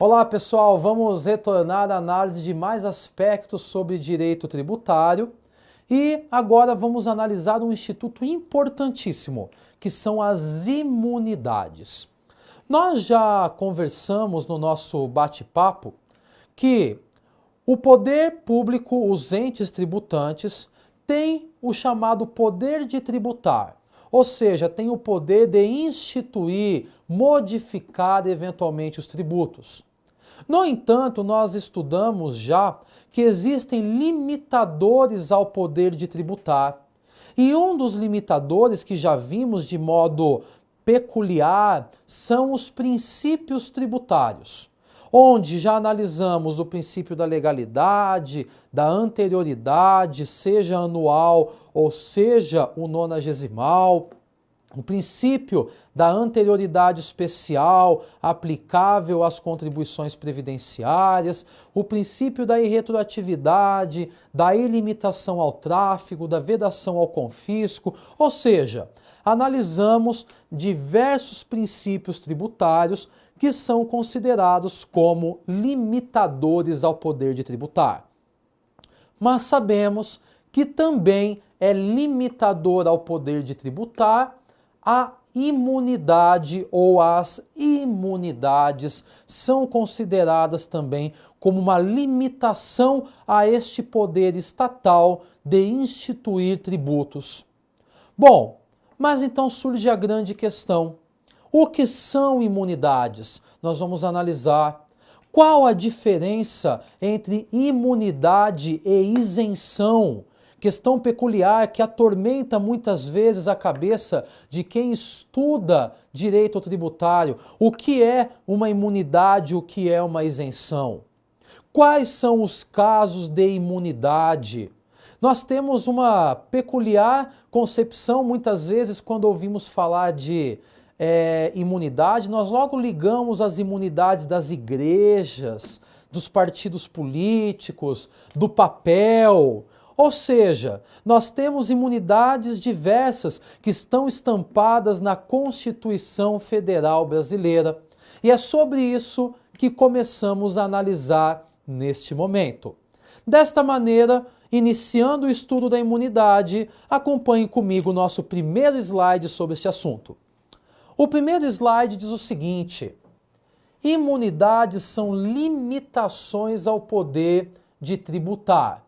Olá pessoal, vamos retornar à análise de mais aspectos sobre direito tributário e agora vamos analisar um instituto importantíssimo, que são as imunidades. Nós já conversamos no nosso bate-papo que o poder público, os entes tributantes, tem o chamado poder de tributar, ou seja, tem o poder de instituir, modificar eventualmente os tributos. No entanto, nós estudamos já que existem limitadores ao poder de tributar. E um dos limitadores que já vimos de modo peculiar são os princípios tributários, onde já analisamos o princípio da legalidade, da anterioridade, seja anual ou seja o nonagesimal, o princípio da anterioridade especial aplicável às contribuições previdenciárias, o princípio da irretroatividade, da ilimitação ao tráfego, da vedação ao confisco, ou seja, analisamos diversos princípios tributários que são considerados como limitadores ao poder de tributar. Mas sabemos que também é limitador ao poder de tributar a imunidade ou as imunidades são consideradas também como uma limitação a este poder estatal de instituir tributos. Bom, mas então surge a grande questão. O que são imunidades? Nós vamos analisar. Qual a diferença entre imunidade e isenção? Questão peculiar que atormenta muitas vezes a cabeça de quem estuda direito tributário. O que é uma imunidade, o que é uma isenção? Quais são os casos de imunidade? Nós temos uma peculiar concepção, muitas vezes, quando ouvimos falar de imunidade, nós logo ligamos as imunidades das igrejas, dos partidos políticos, do papel. Ou seja, nós temos imunidades diversas que estão estampadas na Constituição Federal Brasileira. E é sobre isso que começamos a analisar neste momento. Desta maneira, iniciando o estudo da imunidade, acompanhe comigo o nosso primeiro slide sobre este assunto. O primeiro slide diz o seguinte: imunidades são limitações ao poder de tributar.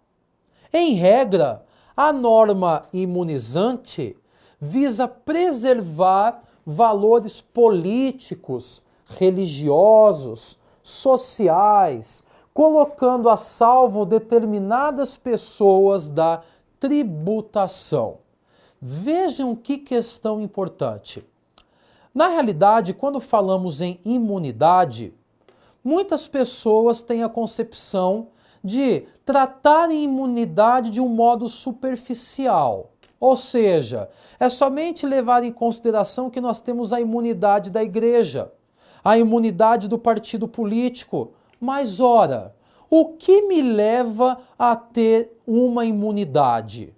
Em regra, a norma imunizante visa preservar valores políticos, religiosos, sociais, colocando a salvo determinadas pessoas da tributação. Vejam que questão importante. Na realidade, quando falamos em imunidade, muitas pessoas têm a concepção de tratar a imunidade de um modo superficial. Ou seja, é somente levar em consideração que nós temos a imunidade da igreja, a imunidade do partido político. Mas, ora, o que me leva a ter uma imunidade?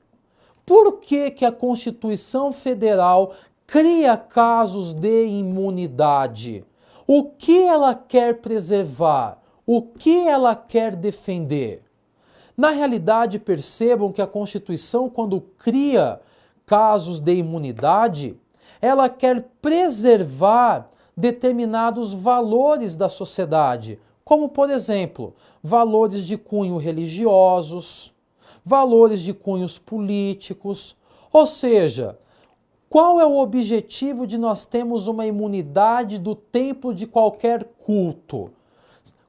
Por que a Constituição Federal cria casos de imunidade? O que ela quer preservar? O que ela quer defender? Na realidade, percebam que a Constituição, quando cria casos de imunidade, ela quer preservar determinados valores da sociedade, como, por exemplo, valores de cunho religiosos, valores de cunhos políticos. Ou seja, qual é o objetivo de nós termos uma imunidade do templo de qualquer culto?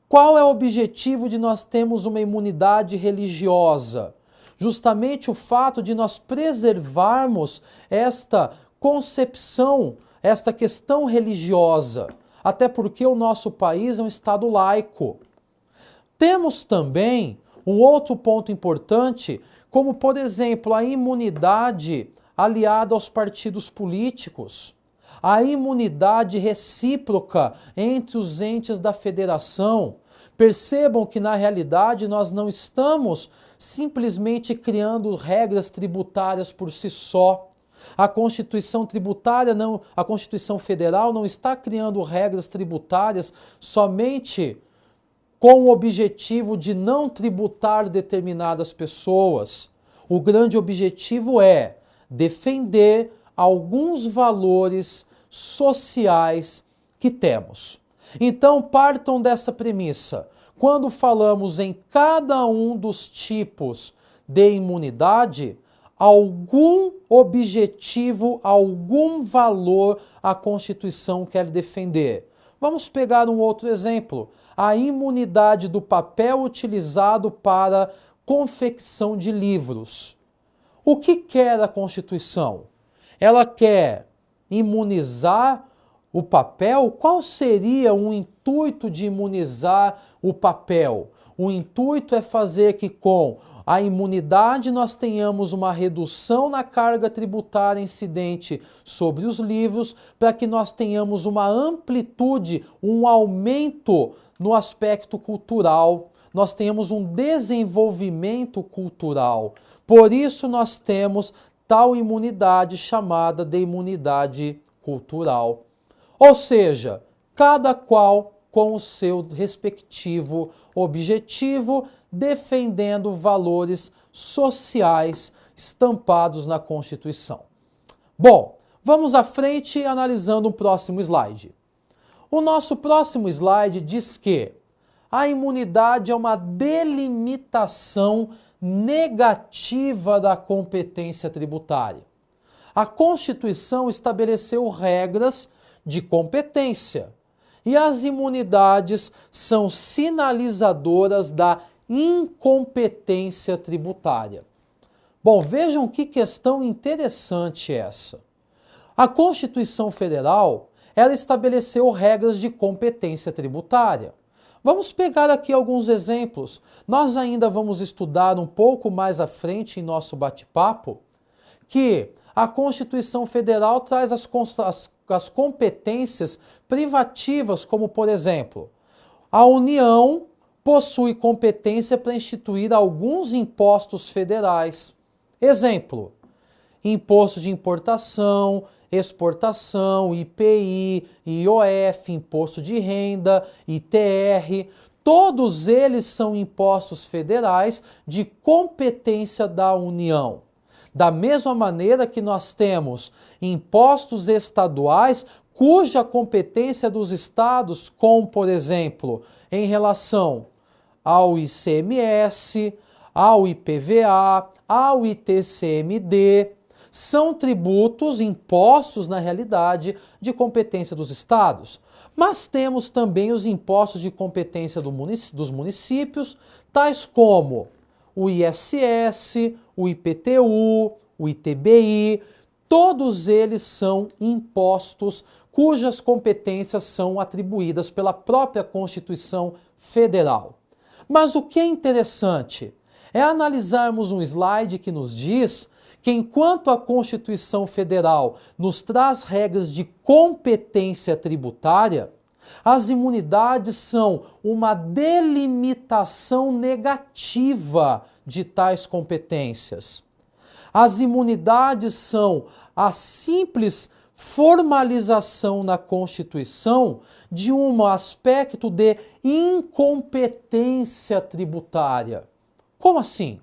Qual é o objetivo de nós termos uma imunidade religiosa? Justamente o fato de nós preservarmos esta concepção, esta questão religiosa, até porque o nosso país é um Estado laico. Temos também um outro ponto importante, como, por exemplo, a imunidade aliada aos partidos políticos, a imunidade recíproca entre os entes da federação. Percebam que, na realidade, nós não estamos simplesmente criando regras tributárias por si só. A Constituição tributária não, a Constituição Federal não está criando regras tributárias somente com o objetivo de não tributar determinadas pessoas. O grande objetivo é defender alguns valores sociais que temos. Então, partam dessa premissa. Quando falamos em cada um dos tipos de imunidade, algum objetivo, algum valor a Constituição quer defender. Vamos pegar um outro exemplo. A imunidade do papel utilizado para confecção de livros. O que quer a Constituição? Ela quer imunizar o papel? Qual seria o intuito de imunizar o papel? O intuito é fazer que com a imunidade nós tenhamos uma redução na carga tributária incidente sobre os livros, para que nós tenhamos uma amplitude, um aumento no aspecto cultural, nós tenhamos um desenvolvimento cultural. Por isso nós temos tal imunidade chamada de imunidade cultural. Ou seja, cada qual com o seu respectivo objetivo, defendendo valores sociais estampados na Constituição. Bom, vamos à frente analisando o próximo slide. O nosso próximo slide diz que a imunidade é uma delimitação negativa da competência tributária. A Constituição estabeleceu regras de competência e as imunidades são sinalizadoras da incompetência tributária. Bom, vejam que questão interessante essa. A Constituição Federal, ela estabeleceu regras de competência tributária. Vamos pegar aqui alguns exemplos. Nós ainda vamos estudar um pouco mais à frente em nosso bate-papo que a Constituição Federal traz as competências privativas, como, por exemplo, a União possui competência para instituir alguns impostos federais. Exemplo, imposto de importação, exportação, IPI, IOF, imposto de renda, ITR, todos eles são impostos federais de competência da União. Da mesma maneira que nós temos impostos estaduais cuja competência dos estados, como, por exemplo, em relação ao ICMS, ao IPVA, ao ITCMD, são tributos, impostos, na realidade, de competência dos estados. Mas temos também os impostos de competência dos municípios, tais como o ISS, o IPTU, o ITBI, todos eles são impostos cujas competências são atribuídas pela própria Constituição Federal. Mas o que é interessante é analisarmos um slide que nos diz que enquanto a Constituição Federal nos traz regras de competência tributária, as imunidades são uma delimitação negativa de tais competências. As imunidades são a simples formalização na Constituição de um aspecto de incompetência tributária. Como assim?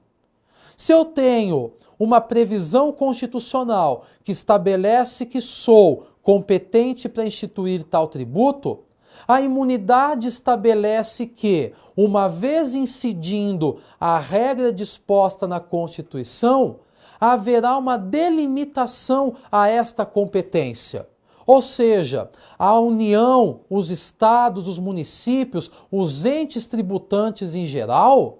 Se eu tenho uma previsão constitucional que estabelece que sou competente para instituir tal tributo, a imunidade estabelece que, uma vez incidindo a regra disposta na Constituição, haverá uma delimitação a esta competência. Ou seja, a União, os estados, os municípios, os entes tributantes em geral,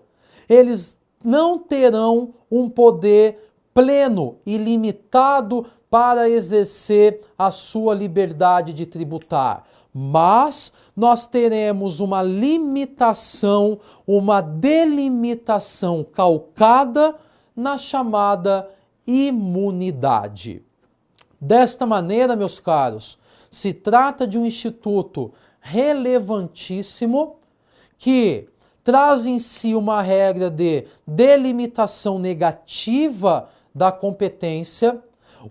eles não terão um poder pleno e limitado para exercer a sua liberdade de tributar. Mas nós teremos uma limitação, uma delimitação calcada na chamada imunidade. Desta maneira, meus caros, se trata de um instituto relevantíssimo que traz em si uma regra de delimitação negativa da competência,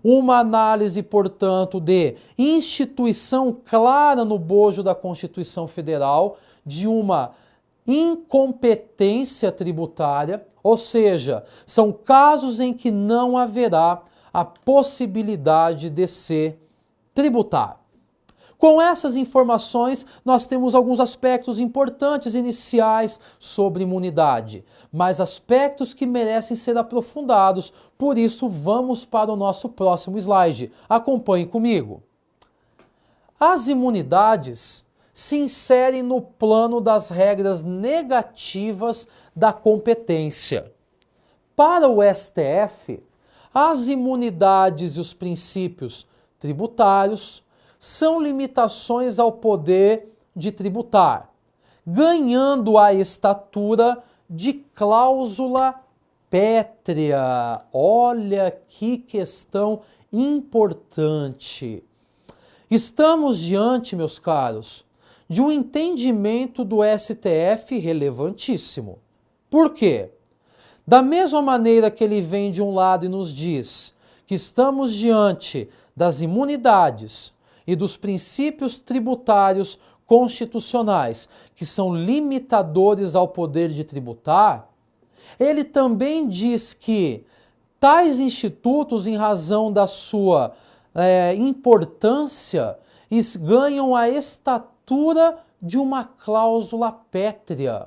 uma análise, portanto, de instituição clara no bojo da Constituição Federal, de uma incompetência tributária, ou seja, são casos em que não haverá a possibilidade de se tributar. Com essas informações, nós temos alguns aspectos importantes iniciais sobre imunidade, mas aspectos que merecem ser aprofundados, por isso vamos para o nosso próximo slide. Acompanhe comigo. As imunidades se inserem no plano das regras negativas da competência. Para o STF, as imunidades e os princípios tributários são limitações ao poder de tributar, ganhando a estatura de cláusula pétrea. Olha que questão importante. Estamos diante, meus caros, de um entendimento do STF relevantíssimo. Por quê? Da mesma maneira que ele vem de um lado e nos diz que estamos diante das imunidades e dos princípios tributários constitucionais, que são limitadores ao poder de tributar, ele também diz que tais institutos, em razão da sua importância, ganham a estatura de uma cláusula pétrea.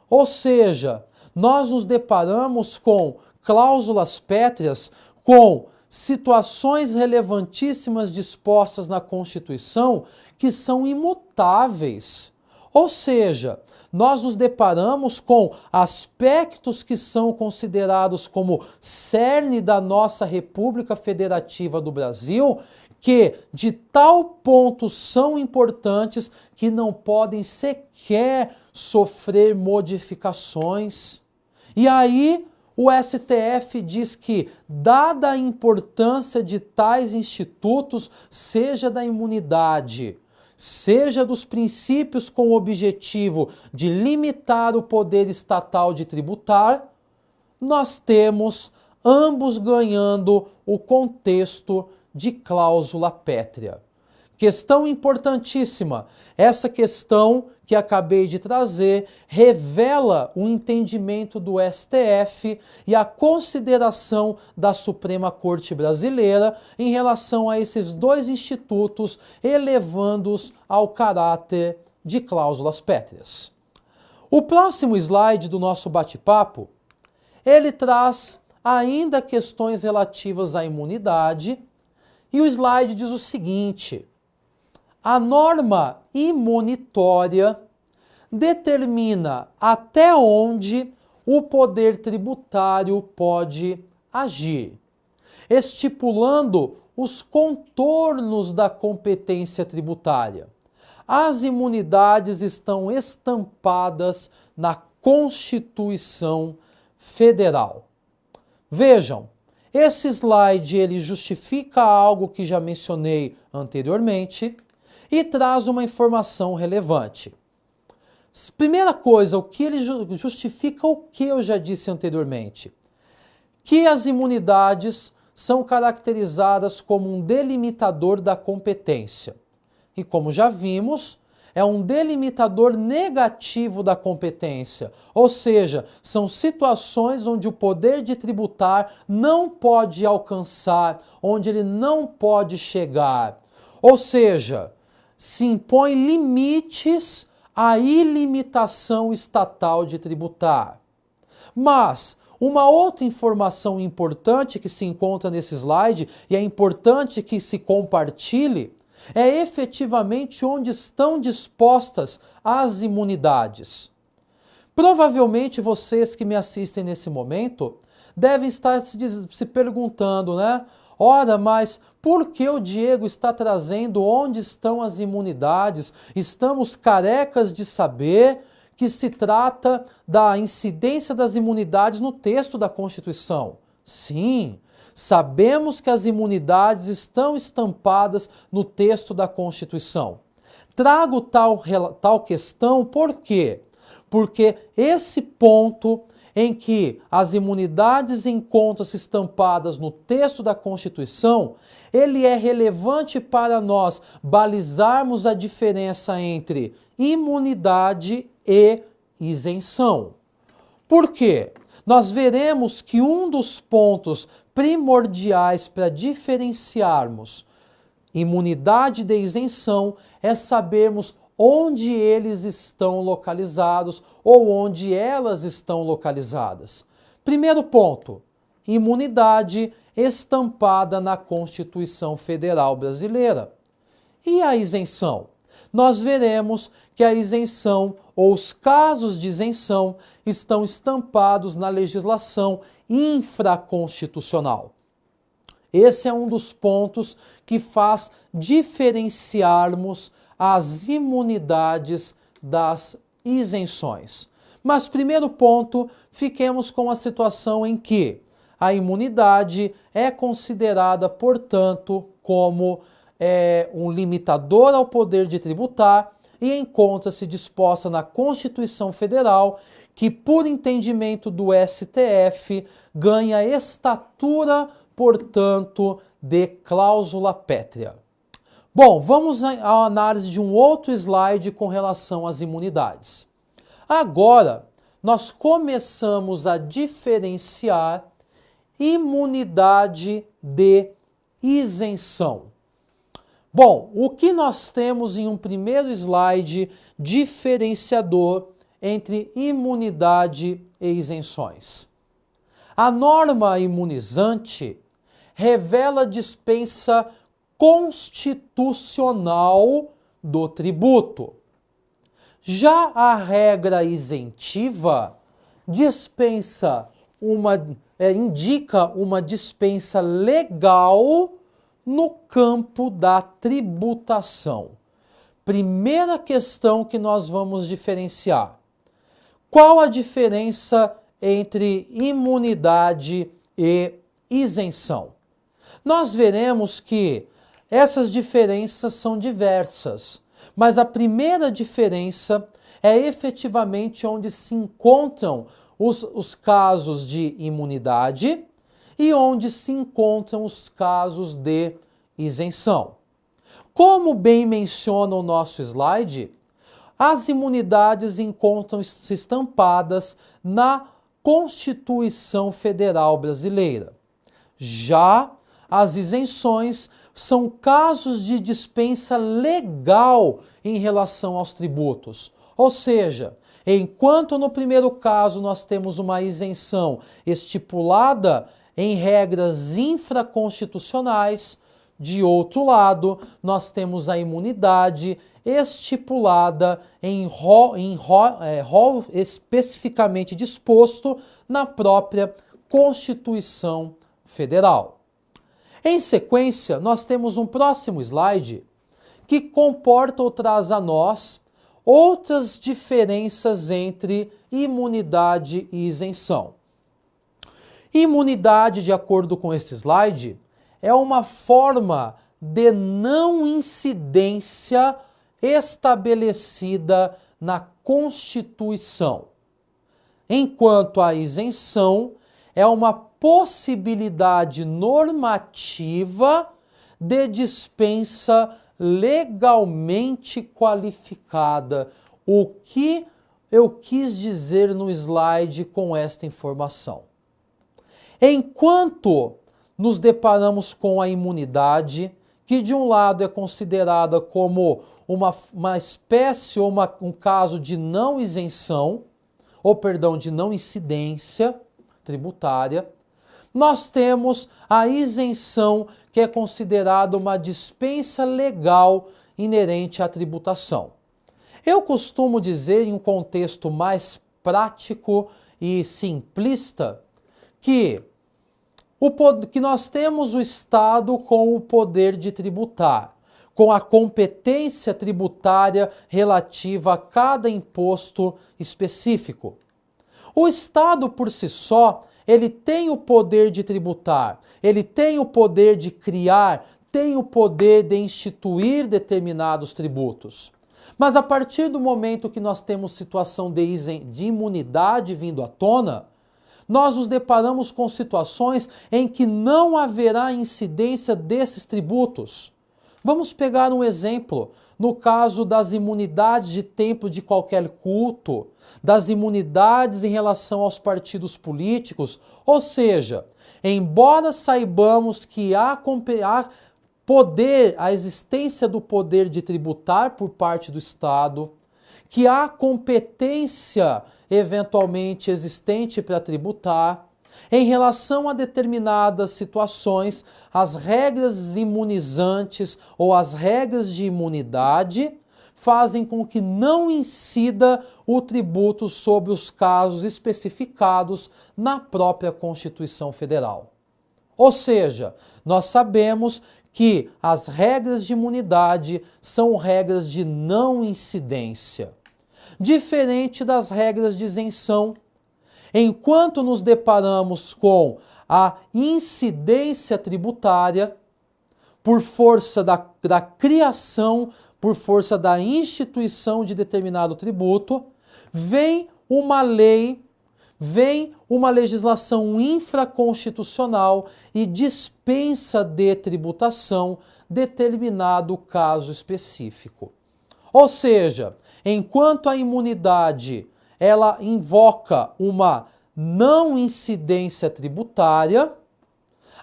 Ou seja, nós nos deparamos com cláusulas pétreas, com situações relevantíssimas dispostas na Constituição que são imutáveis. Ou seja, nós nos deparamos com aspectos que são considerados como cerne da nossa República Federativa do Brasil, que de tal ponto são importantes que não podem sequer sofrer modificações. E aí, o STF diz que, dada a importância de tais institutos, seja da imunidade, seja dos princípios com o objetivo de limitar o poder estatal de tributar, nós temos ambos ganhando o contexto de cláusula pétrea. Questão importantíssima. Essa questão que acabei de trazer revela o entendimento do STF e a consideração da Suprema Corte Brasileira em relação a esses dois institutos, elevando-os ao caráter de cláusulas pétreas. O próximo slide do nosso bate-papo, ele traz ainda questões relativas à imunidade, e o slide diz o seguinte: a norma imunitória determina até onde o poder tributário pode agir, estipulando os contornos da competência tributária. As imunidades estão estampadas na Constituição Federal. Vejam, esse slide ele justifica algo que já mencionei anteriormente e traz uma informação relevante. Primeira coisa, o que ele justifica o que eu já disse anteriormente? Que as imunidades são caracterizadas como um delimitador da competência. E como já vimos, é um delimitador negativo da competência, ou seja, são situações onde o poder de tributar não pode alcançar, onde ele não pode chegar. Ou seja, se impõe limites à ilimitação estatal de tributar. Mas uma outra informação importante que se encontra nesse slide, e é importante que se compartilhe, é efetivamente onde estão dispostas as imunidades. Provavelmente vocês que me assistem nesse momento devem estar se perguntando, né? Ora, mas por que o Diego está trazendo onde estão as imunidades? Estamos carecas de saber que se trata da incidência das imunidades no texto da Constituição. Sim, sabemos que as imunidades estão estampadas no texto da Constituição. Trago tal questão por quê? Porque esse ponto em que as imunidades encontram-se estampadas no texto da Constituição, ele é relevante para nós balizarmos a diferença entre imunidade e isenção. Por quê? Nós veremos que um dos pontos primordiais para diferenciarmos imunidade de isenção é sabermos onde eles estão localizados ou onde elas estão localizadas. Primeiro ponto, imunidade estampada na Constituição Federal Brasileira. E a isenção? Nós veremos que a isenção ou os casos de isenção estão estampados na legislação infraconstitucional. Esse é um dos pontos que faz diferenciarmos as imunidades das isenções. Mas, primeiro ponto, fiquemos com a situação em que a imunidade é considerada, portanto, como um limitador ao poder de tributar e encontra-se disposta na Constituição Federal, que, por entendimento do STF, ganha estatura, portanto, de cláusula pétrea. Bom, vamos à análise de um outro slide com relação às imunidades. Agora, nós começamos a diferenciar imunidade de isenção. Bom, o que nós temos em um primeiro slide diferenciador entre imunidade e isenções? A norma imunizante revela dispensa constitucional do tributo. Já a regra isentiva indica uma dispensa legal no campo da tributação. Primeira questão que nós vamos diferenciar. Qual a diferença entre imunidade e isenção? Nós veremos que essas diferenças são diversas, mas a primeira diferença é efetivamente onde se encontram os casos de imunidade e onde se encontram os casos de isenção. Como bem menciona o nosso slide, as imunidades encontram-se estampadas na Constituição Federal Brasileira. Já as isenções são casos de dispensa legal em relação aos tributos. Ou seja, enquanto no primeiro caso nós temos uma isenção estipulada em regras infraconstitucionais, de outro lado, nós temos a imunidade estipulada em rol especificamente disposto na própria Constituição Federal. Em sequência, nós temos um próximo slide que comporta ou traz a nós outras diferenças entre imunidade e isenção. Imunidade, de acordo com esse slide, é uma forma de não incidência estabelecida na Constituição, enquanto a isenção é uma possibilidade normativa de dispensa legalmente qualificada. O que eu quis dizer no slide com esta informação? Enquanto nos deparamos com a imunidade, que de um lado é considerada como uma espécie ou um caso de não isenção, de não incidência tributária, nós temos a isenção, que é considerada uma dispensa legal inerente à tributação. Eu costumo dizer, em um contexto mais prático e simplista, que nós temos o Estado com o poder de tributar, com a competência tributária relativa a cada imposto específico. O Estado, por si só, ele tem o poder de tributar, ele tem o poder de criar, tem o poder de instituir determinados tributos. Mas a partir do momento que nós temos situação de imunidade vindo à tona, nós nos deparamos com situações em que não haverá incidência desses tributos. Vamos pegar um exemplo. No caso das imunidades de templo de qualquer culto, das imunidades em relação aos partidos políticos, ou seja, embora saibamos que há poder, a existência do poder de tributar por parte do Estado, que há competência eventualmente existente para tributar, em relação a determinadas situações, as regras imunizantes ou as regras de imunidade fazem com que não incida o tributo sobre os casos especificados na própria Constituição Federal. Ou seja, nós sabemos que as regras de imunidade são regras de não incidência, diferente das regras de isenção. Enquanto nos deparamos com a incidência tributária, por força da criação, por força da instituição de determinado tributo, vem uma lei, vem uma legislação infraconstitucional e dispensa de tributação determinado caso específico. Ou seja, enquanto a imunidade ela invoca uma não incidência tributária,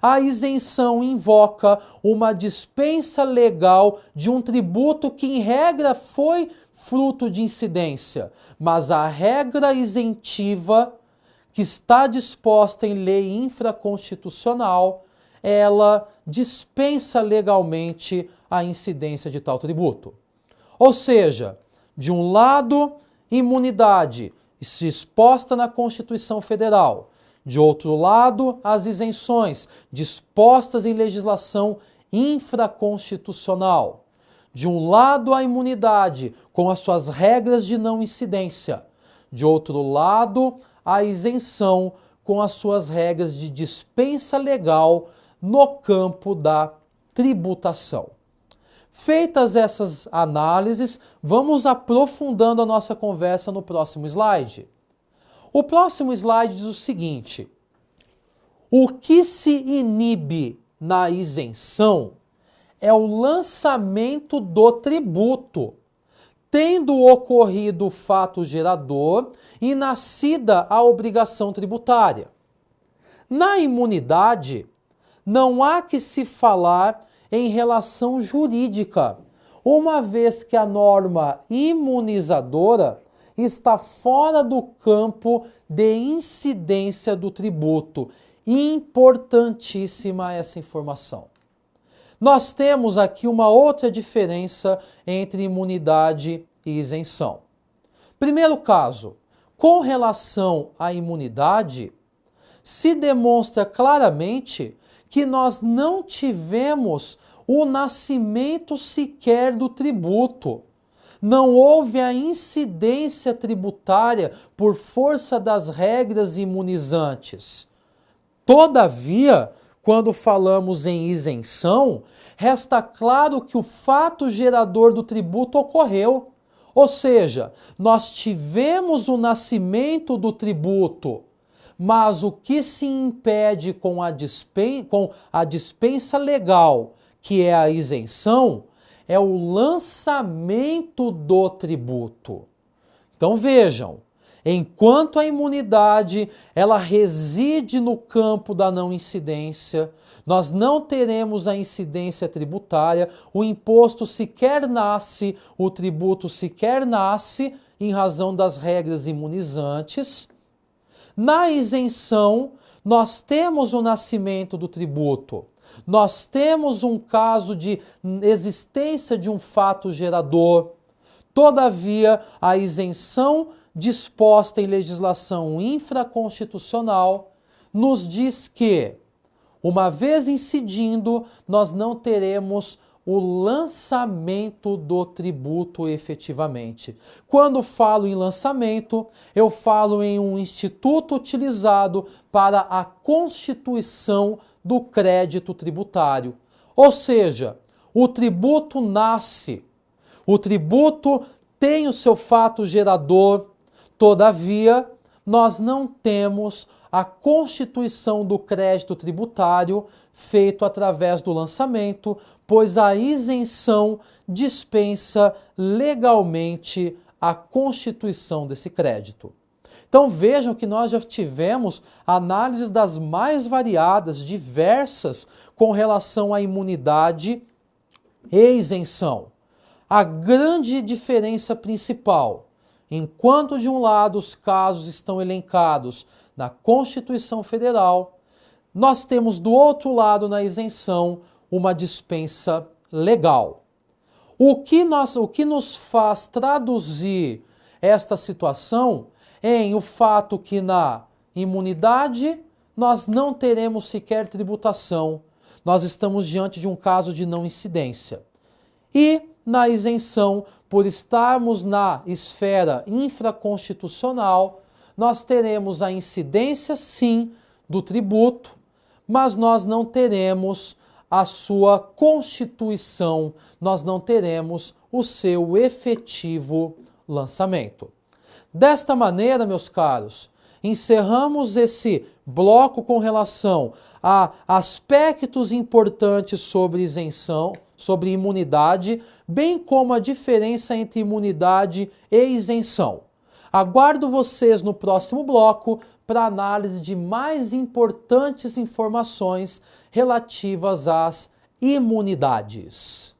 a isenção invoca uma dispensa legal de um tributo que, em regra, foi fruto de incidência, mas a regra isentiva que está disposta em lei infraconstitucional, ela dispensa legalmente a incidência de tal tributo. Ou seja, de um lado, imunidade exposta na Constituição Federal. De outro lado, as isenções dispostas em legislação infraconstitucional. De um lado, a imunidade com as suas regras de não incidência. De outro lado, a isenção com as suas regras de dispensa legal no campo da tributação. Feitas essas análises, vamos aprofundando a nossa conversa no próximo slide. O próximo slide diz o seguinte: o que se inibe na isenção é o lançamento do tributo, tendo ocorrido o fato gerador e nascida a obrigação tributária. Na imunidade, não há que se falar em relação jurídica, uma vez que a norma imunizadora está fora do campo de incidência do tributo. Importantíssima essa informação. Nós temos aqui uma outra diferença entre imunidade e isenção. Primeiro caso, com relação à imunidade, se demonstra claramente que nós não tivemos o nascimento sequer do tributo. Não houve a incidência tributária por força das regras imunizantes. Todavia, quando falamos em isenção, resta claro que o fato gerador do tributo ocorreu. Ou seja, nós tivemos o nascimento do tributo, mas o que se impede com a dispensa legal, que é a isenção, é o lançamento do tributo. Então vejam, enquanto a imunidade ela reside no campo da não incidência, nós não teremos a incidência tributária, o imposto sequer nasce, o tributo sequer nasce em razão das regras imunizantes. Na isenção, nós temos o nascimento do tributo. Nós temos um caso de existência de um fato gerador. Todavia, a isenção disposta em legislação infraconstitucional nos diz que, uma vez incidindo, nós não teremos o lançamento do tributo efetivamente. Quando falo em lançamento, eu falo em um instituto utilizado para a constituição do crédito tributário. Ou seja, o tributo nasce, o tributo tem o seu fato gerador, todavia, nós não temos a constituição do crédito tributário feito através do lançamento, pois a isenção dispensa legalmente a constituição desse crédito. Então vejam que nós já tivemos análises das mais variadas, diversas, com relação à imunidade e isenção. A grande diferença principal, enquanto de um lado os casos estão elencados na Constituição Federal, nós temos do outro lado na isenção uma dispensa legal. O que nos faz traduzir esta situação em o fato que na imunidade nós não teremos sequer tributação, nós estamos diante de um caso de não incidência. E na isenção, por estarmos na esfera infraconstitucional, nós teremos a incidência sim do tributo, mas nós não teremos a sua constituição, nós não teremos o seu efetivo lançamento. Desta maneira, meus caros, encerramos esse bloco com relação a aspectos importantes sobre isenção, sobre imunidade, bem como a diferença entre imunidade e isenção. Aguardo vocês no próximo bloco para análise de mais importantes informações relativas às imunidades.